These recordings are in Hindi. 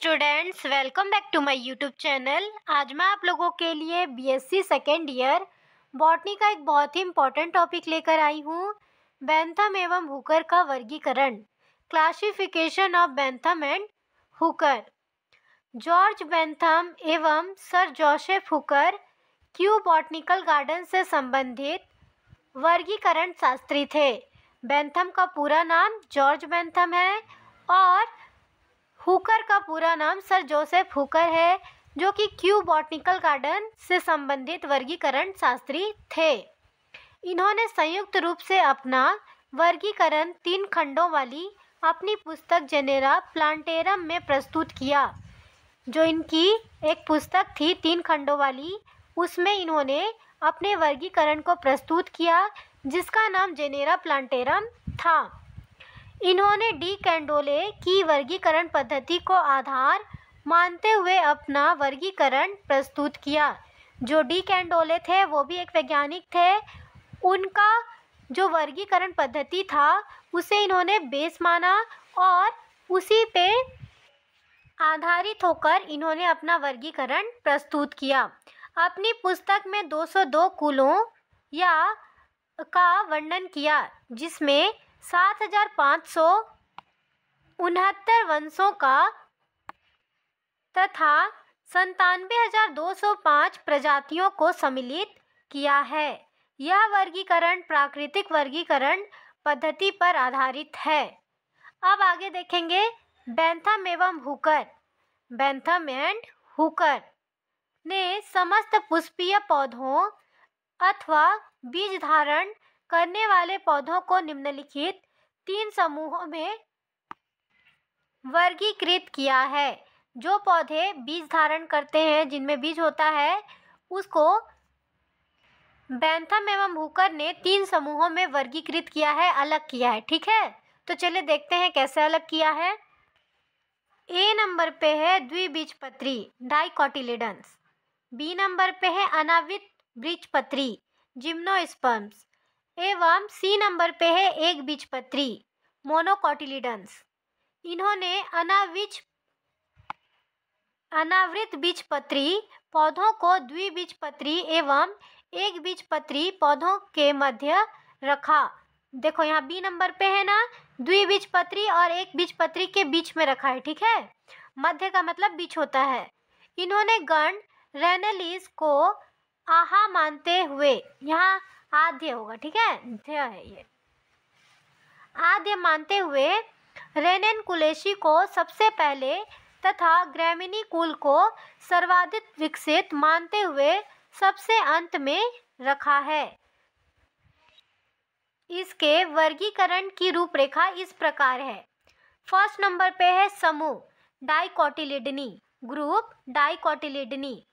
Students, welcome back to my YouTube channel. आज मैं आप लोगों के लिए बीएससी सेकेंड ईयर बॉटनी का एक बहुत ही इम्पोर्टेंट टॉपिक लेकर आई हूँ। बेंथम एवं हुकर का वर्गीकरण, classification of Bentham and Hooker. George Bentham एवं sir Joseph Hooker Kew botanical garden से संबंधित वर्गीकरण शास्त्री थे। बेंथम का पूरा नाम जॉर्ज बेंथम है और हुकर का पूरा नाम सर जोसेफ हुकर है, जो कि क्यू बॉटनिकल गार्डन से संबंधित वर्गीकरण शास्त्री थे। इन्होंने संयुक्त रूप से अपना वर्गीकरण 3 खंडों वाली अपनी पुस्तक जेनेरा प्लांटेरम में प्रस्तुत किया। जो इनकी एक पुस्तक थी 3 खंडों वाली, उसमें इन्होंने अपने वर्गीकरण को प्रस्तुत किया, जिसका नाम जेनेरा प्लांटेरम था। इन्होंने डी कैंडोले की वर्गीकरण पद्धति को आधार मानते हुए अपना वर्गीकरण प्रस्तुत किया। जो डी कैंडोले थे वो भी एक वैज्ञानिक थे। उनका जो वर्गीकरण पद्धति था उसे इन्होंने बेस माना और उसी पे आधारित होकर इन्होंने अपना वर्गीकरण प्रस्तुत किया। अपनी पुस्तक में 202 कुलों या का वर्णन किया, जिसमें 7,569 वंशों का तथा 97,205 प्रजातियों को सम्मिलित किया है। यह वर्गीकरण प्राकृतिक वर्गीकरण पद्धति पर आधारित है। अब आगे देखेंगे बेंथम एवं हुकर। बेंथम एंड हुकर ने समस्त पुष्पीय पौधों अथवा बीज धारण करने वाले पौधों को निम्नलिखित 3 समूहों में वर्गीकृत किया है। जो पौधे बीज धारण करते हैं, जिनमें बीज होता है, उसको बेंथम एवं हुकर ने 3 समूहों में वर्गीकृत किया है, अलग किया है। ठीक है, तो चलिए देखते हैं कैसे अलग किया है। ए नंबर पे है द्विबीजपत्री डाइकोटिलेडन्स। बी नंबर पे है अनावृत बीजपत्री जिम्नोस्पर्म्स एवं सी नंबर पे है एक बीजपत्री मोनोकोटिलिडन्स। इन्होंने अनावृत बीजपत्री पौधों को द्विबीजपत्री एवं एक बीजपत्री पौधों के मध्य रखा। देखो यहाँ बी नंबर पे है ना, द्विबीजपत्री और एक बीजपत्री के बीच में रखा है। ठीक है, मध्य का मतलब बीच होता है। इन्होंने गण रेनेलिस को आहा मानते हुए, यहाँ आद्य होगा, ठीक है, ध्य है ये, आद्य मानते हुए रेनेन कुलेशी को सबसे पहले तथा ग्रैमिनी कुल को सर्वाधिक विकसित मानते हुए सबसे अंत में रखा है। इसके वर्गीकरण की रूपरेखा इस प्रकार है। फर्स्ट नंबर पे है समूह डाइकोटिलिडनी, ग्रुप डाइकोटिलिडनी।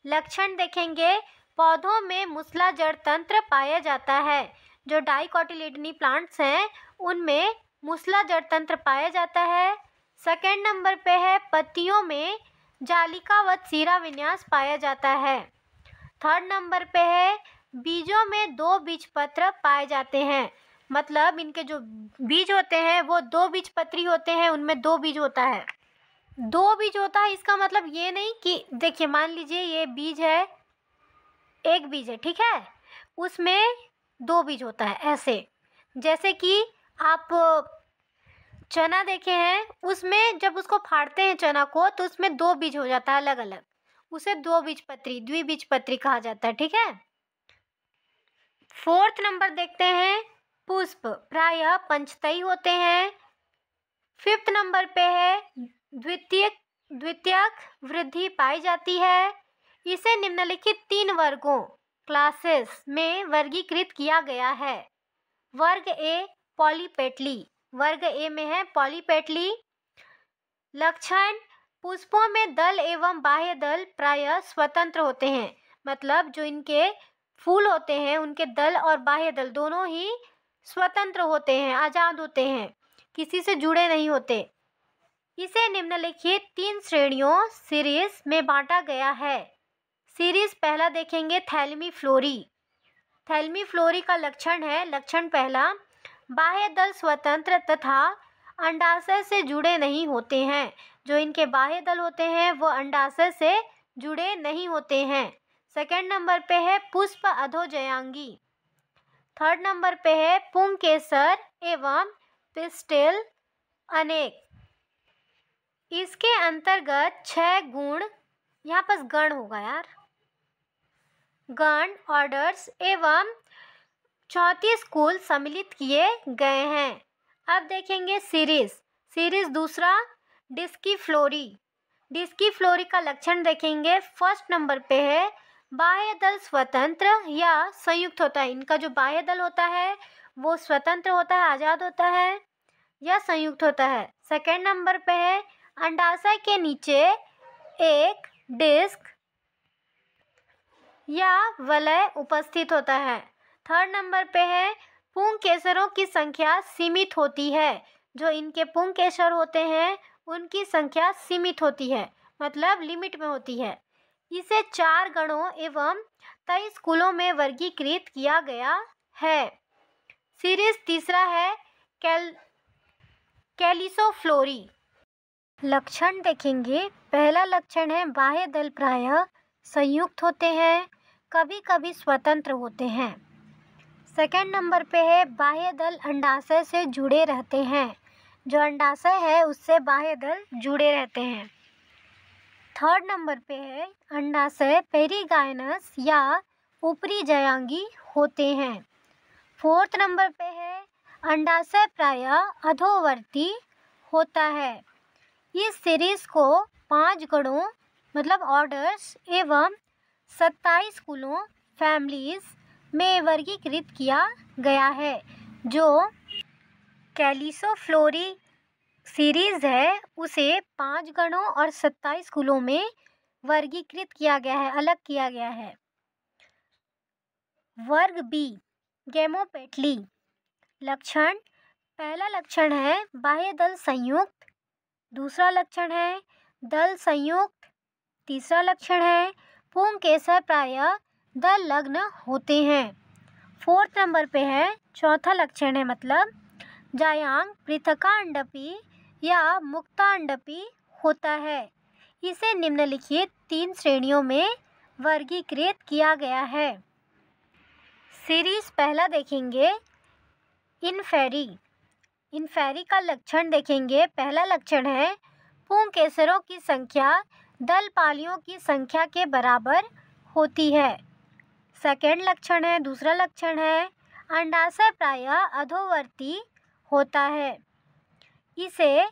लक्षण देखेंगे, पौधों में मूसला जड़ तंत्र पाया जाता है। जो डाइकोटिलिडनी प्लांट्स हैं उनमें मूसला जड़ तंत्र पाया जाता है। सेकेंड नंबर पे है पत्तियों में जालिकावत सिरा विन्यास पाया जाता है। थर्ड नंबर पे है बीजों में 2 बीजपत्र पाए जाते हैं। मतलब इनके जो बीज होते हैं वो 2 बीजपत्री होते हैं, उनमें 2 बीज होता है। 2 बीज होता है, इसका मतलब ये नहीं कि देखिए मान लीजिए ये बीज है, एक बीज है, ठीक है, उसमें 2 बीज होता है। ऐसे जैसे कि आप चना देखे हैं, उसमें जब उसको फाड़ते हैं चना को तो उसमें 2 बीज हो जाता है अलग अलग, उसे 2 बीजपत्री द्विबीजपत्री कहा जाता है। ठीक है, फोर्थ नंबर देखते हैं, पुष्प प्रायः पंचतई होते हैं। फिफ्थ नंबर पे है द्वितीयक वृद्धि पाई जाती है। इसे निम्नलिखित 3 वर्गों क्लासेस में वर्गीकृत किया गया है। वर्ग ए पॉलीपेटली, वर्ग ए में है पॉलीपेटली। लक्षण, पुष्पों में दल एवं बाह्य दल प्रायः स्वतंत्र होते हैं। मतलब जो इनके फूल होते हैं उनके दल और बाह्य दल दोनों ही स्वतंत्र होते हैं, आजाद होते हैं, किसी से जुड़े नहीं होते। इसे निम्नलिखित 3 श्रेणियों सीरीज में बांटा गया है। सीरीज पहला देखेंगे थैलमी फ्लोरी। थैलमी फ्लोरी का लक्षण है, लक्षण पहला, बाह्य दल स्वतंत्र तथा अंडाशय से जुड़े नहीं होते हैं। जो इनके बाह्य दल होते हैं वो अंडाशय से जुड़े नहीं होते हैं। सेकंड नंबर पे है पुष्प अधोजयांगी। थर्ड नंबर पे है पुंकेसर एवं पिस्टिल अनेक। इसके अंतर्गत 6 गुण, यहाँ पर गण होगा यार, गण, ऑर्डर्स एवं 34 कुल सम्मिलित किए गए हैं। अब देखेंगे सीरीज दूसरा डिस्कीफ्लोरी। डिस्कीफ्लोरी का लक्षण देखेंगे। फर्स्ट नंबर पे है बाह्य दल स्वतंत्र या संयुक्त होता है। इनका जो बाह्य दल होता है वो स्वतंत्र होता है, आजाद होता है या संयुक्त होता है। सेकेंड नंबर पे है अंडाशय के नीचे एक डिस्क या वलय उपस्थित होता है। थर्ड नंबर पे है पुंकेसरों की संख्या सीमित होती है। जो इनके पुंकेसर होते हैं उनकी संख्या सीमित होती है, मतलब लिमिट में होती है। इसे 4 गणों एवं 23 कुलों में वर्गीकृत किया गया है। सीरीज तीसरा है कैलिसोफ्लोरी। लक्षण देखेंगे। पहला लक्षण है बाह्य दल प्रायः संयुक्त होते हैं, कभी कभी स्वतंत्र होते हैं। सेकंड नंबर पे है बाह्य दल अंडाशय से जुड़े रहते हैं। जो अंडाशय है उससे बाह्य दल जुड़े रहते हैं। थर्ड नंबर पे है अंडाशय पेरिगाइनस या ऊपरी जयांगी होते हैं। फोर्थ नंबर पे है अंडाशय प्रायः अधोवर्ती होता है। इस सीरीज को 5 गणों मतलब ऑर्डर्स एवं 27 कुलों फैमिलीज में वर्गीकृत किया गया है। जो कैलिसोफ्लोरी सीरीज है उसे 5 गणों और 27 कुलों में वर्गीकृत किया गया है, अलग किया गया है। वर्ग बी गेमोपेटली। लक्षण। पहला लक्षण है बाह्य दल संयुक्त। दूसरा लक्षण है दल संयुक्त। तीसरा लक्षण है पुंकेसर प्रायः दल लग्न होते हैं। फोर्थ नंबर पे है चौथा लक्षण है मतलब जायांग पृथकांडपी या मुक्तांडपी होता है। इसे निम्नलिखित 3 श्रेणियों में वर्गीकृत किया गया है। सीरीज पहला देखेंगे इनफेरी। इनफेरी का लक्षण देखेंगे। पहला लक्षण है पुंकेसरों की संख्या दल पालियों की संख्या के बराबर होती है। सेकेंड लक्षण है, दूसरा लक्षण है अंडाशय प्रायः अधोवर्ती होता है। इसे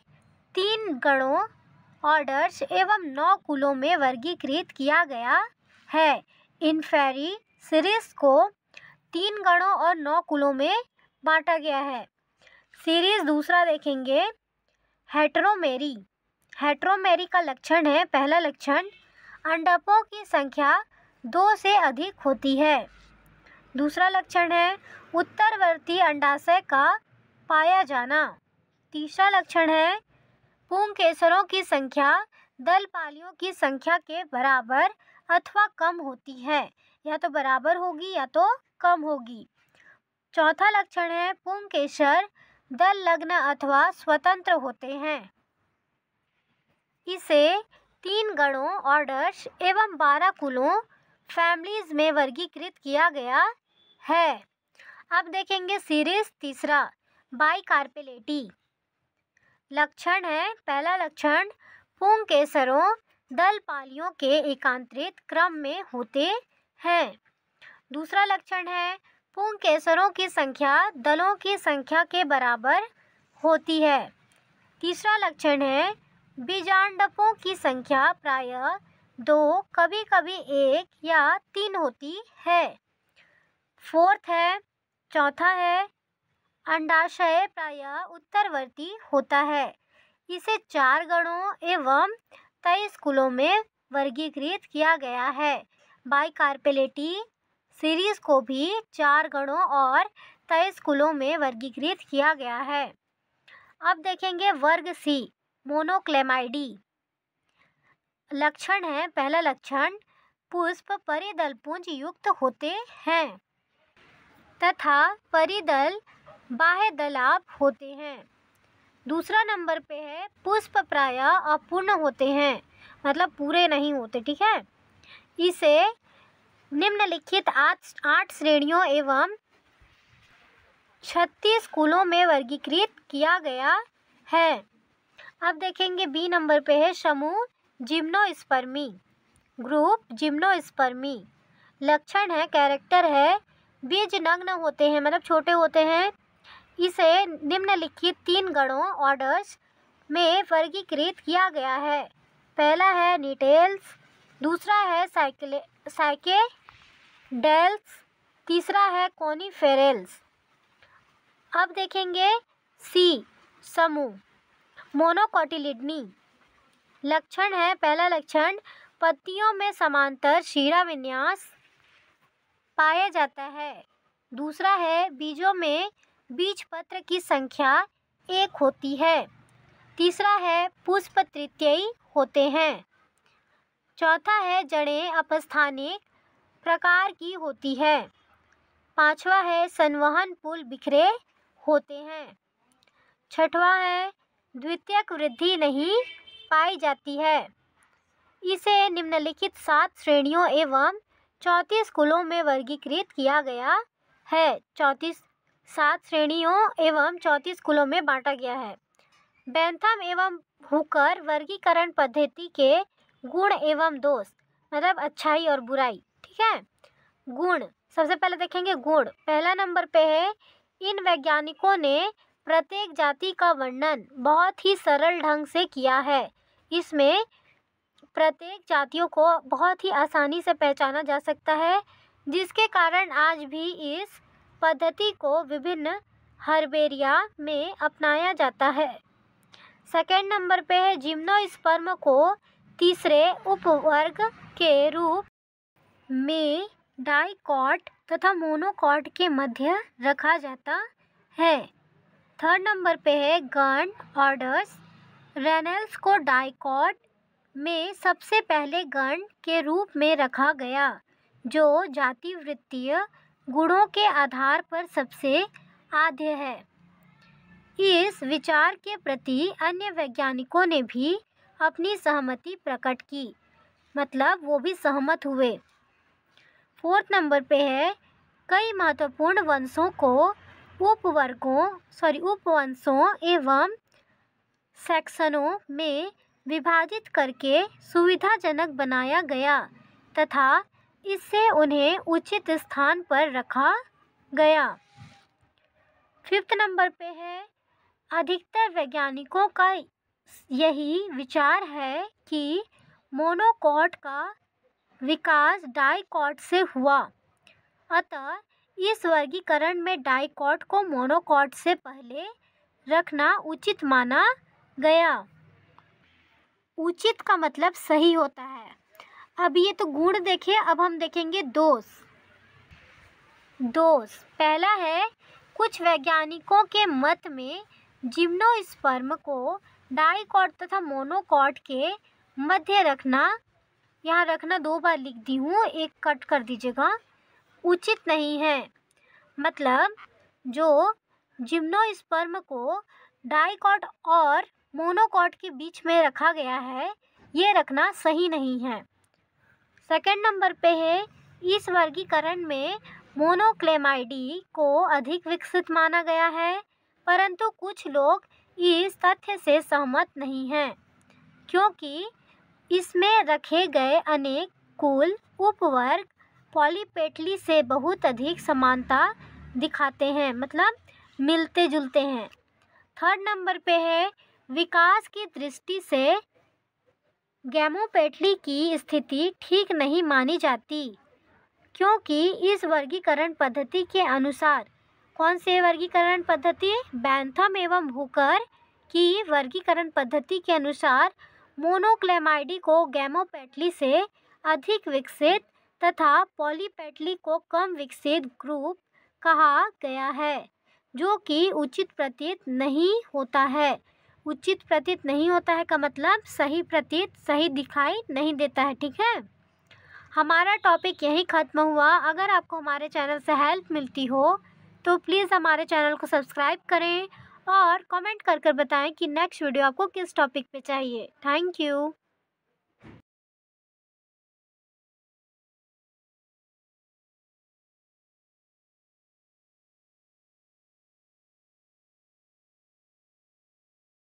3 गणों, ऑर्डर्स एवं 9 कुलों में वर्गीकृत किया गया है। इनफेरी सीरीज को 3 गणों और 9 कुलों में बांटा गया है। सीरीज दूसरा देखेंगे हेटेरोमेरी। हेटेरोमेरी का लक्षण है। पहला लक्षण अंडकों की संख्या 2 से अधिक होती है। दूसरा लक्षण है उत्तरवर्ती अंडाशय का पाया जाना। तीसरा लक्षण है पुंकेसरों की संख्या दल पालियों की संख्या के बराबर अथवा कम होती है, या तो बराबर होगी या तो कम होगी। चौथा लक्षण है पुंकेसर दल लग्न अथवा स्वतंत्र होते हैं। इसे 3 गणों, ऑर्डर्स एवं 12 कुलों फैमिलीज में वर्गीकृत किया गया है। अब देखेंगे सीरीज तीसरा बाइकार्पेलेटी। लक्षण है। पहला लक्षण पुंकेसरों दल पालियों के एकांतरित क्रम में होते हैं। दूसरा लक्षण है पुंकेसरों की संख्या दलों की संख्या के बराबर होती है। तीसरा लक्षण है बीजांडकों की संख्या प्रायः 2, कभी कभी 1 या 3 होती है। चौथा है अंडाशय प्रायः उत्तरवर्ती होता है। इसे 4 गणों एवं 23 कुलों में वर्गीकृत किया गया है। बाइकार्पेलेटी सीरीज को भी 4 गणों और 23 कुलों में वर्गीकृत किया गया है। अब देखेंगे वर्ग सी मोनोक्लेमाइडी। लक्षण है। पहला लक्षण पुष्प परिदलपुंज युक्त होते हैं तथा परिदल बाह्य दलाभ होते हैं। दूसरा नंबर पे है पुष्प प्रायः अपूर्ण होते हैं, मतलब पूरे नहीं होते, ठीक है। इसे निम्नलिखित 8 श्रेणियों एवं 36 कुलों में वर्गीकृत किया गया है। अब देखेंगे बी नंबर पे है समूह जिम्नोस्पर्मी, ग्रुप जिम्नोस्पर्मी। लक्षण है, कैरेक्टर है, बीज नग्न होते हैं, मतलब छोटे होते हैं। इसे निम्नलिखित 3 गणों ऑर्डर्स में वर्गीकृत किया गया है। पहला है निटेल्स, दूसरा है साइकेडेल्स, तीसरा है कोनिफेरल्स। अब देखेंगे सी समूह मोनोकोटिलिडनी। लक्षण है, पहला लक्षण पत्तियों में समांतर शिरा विन्यास पाया जाता है। दूसरा है बीजों में बीजपत्र की संख्या 1 होती है। तीसरा है पुष्प तृतीयी होते हैं। चौथा है जड़ें अपस्थानिक प्रकार की होती है। पांचवा है संवहन पुल बिखरे होते हैं। छठवां है द्वितीयक वृद्धि नहीं पाई जाती है। इसे निम्नलिखित 7 श्रेणियों एवं 34 कुलों में वर्गीकृत किया गया है। 7 श्रेणियों एवं 34 कुलों में बांटा गया है। बेंथम एवं हुकर वर्गीकरण पद्धति के गुण एवं दोष, मतलब अच्छाई और बुराई, ठीक है। गुण, सबसे पहले देखेंगे गुण। पहला नंबर पे है इन वैज्ञानिकों ने प्रत्येक जाति का वर्णन बहुत ही सरल ढंग से किया है। इसमें प्रत्येक जातियों को बहुत ही आसानी से पहचाना जा सकता है, जिसके कारण आज भी इस पद्धति को विभिन्न हर्बेरिया में अपनाया जाता है। सेकेंड नंबर पे है जिम्नोस्पर्म को तीसरे उपवर्ग के रूप में डाइकॉट तथा मोनोकॉट के मध्य रखा जाता है। थर्ड नंबर पे है गण ऑर्डर्स। रेनल्स को डाइकॉट में सबसे पहले गण के रूप में रखा गया, जो जाति वृत्तीय गुणों के आधार पर सबसे आद्य है। इस विचार के प्रति अन्य वैज्ञानिकों ने भी अपनी सहमति प्रकट की, मतलब वो भी सहमत हुए। फोर्थ नंबर पे है कई महत्वपूर्ण वंशों को उपवंशों एवं सेक्शनों में विभाजित करके सुविधाजनक बनाया गया तथा इससे उन्हें उचित स्थान पर रखा गया। फिफ्थ नंबर पे है अधिकतर वैज्ञानिकों का यही विचार है कि मोनोकॉट का विकास डाइकॉट से हुआ, अतः इस वर्गीकरण में डाइकॉट को मोनोकॉट से पहले रखना उचित माना गया। उचित का मतलब सही होता है। अब ये तो गुण देखे, अब हम देखेंगे दोष। पहला है कुछ वैज्ञानिकों के मत में जिम्नोस्पर्म को डाइकॉट तथा मोनोकॉट के मध्य रखना, यहाँ रखना 2 बार लिख दी हूँ, एक कट कर दीजिएगा, उचित नहीं है। मतलब जो जिम्नोस्पर्म को डाइकॉट और मोनोकॉट के बीच में रखा गया है, ये रखना सही नहीं है। सेकंड नंबर पे है इस वर्गीकरण में मोनोक्लेमाइडी को अधिक विकसित माना गया है, परंतु कुछ लोग इस तथ्य से सहमत नहीं हैं, क्योंकि इसमें रखे गए अनेक कुल उपवर्ग पॉलीपेटली से बहुत अधिक समानता दिखाते हैं, मतलब मिलते जुलते हैं। थर्ड नंबर पे है विकास की दृष्टि से गैमोपेटली की स्थिति ठीक नहीं मानी जाती, क्योंकि इस वर्गीकरण पद्धति के अनुसार, कौन से वर्गीकरण पद्धति, बेंथम एवं हुकर की वर्गीकरण पद्धति के अनुसार मोनोक्लेमाइडी को गैमोपेटली से अधिक विकसित तथा पॉलीपेटली को कम विकसित ग्रुप कहा गया है, जो कि उचित प्रतीत नहीं होता है। उचित प्रतीत नहीं होता है का मतलब सही दिखाई नहीं देता है, ठीक है। हमारा टॉपिक यहीं ख़त्म हुआ। अगर आपको हमारे चैनल से हेल्प मिलती हो तो प्लीज़ हमारे चैनल को सब्सक्राइब करें और कमेंट कर बताएं कि नेक्स्ट वीडियो आपको किस टॉपिक पे चाहिए। Thank you.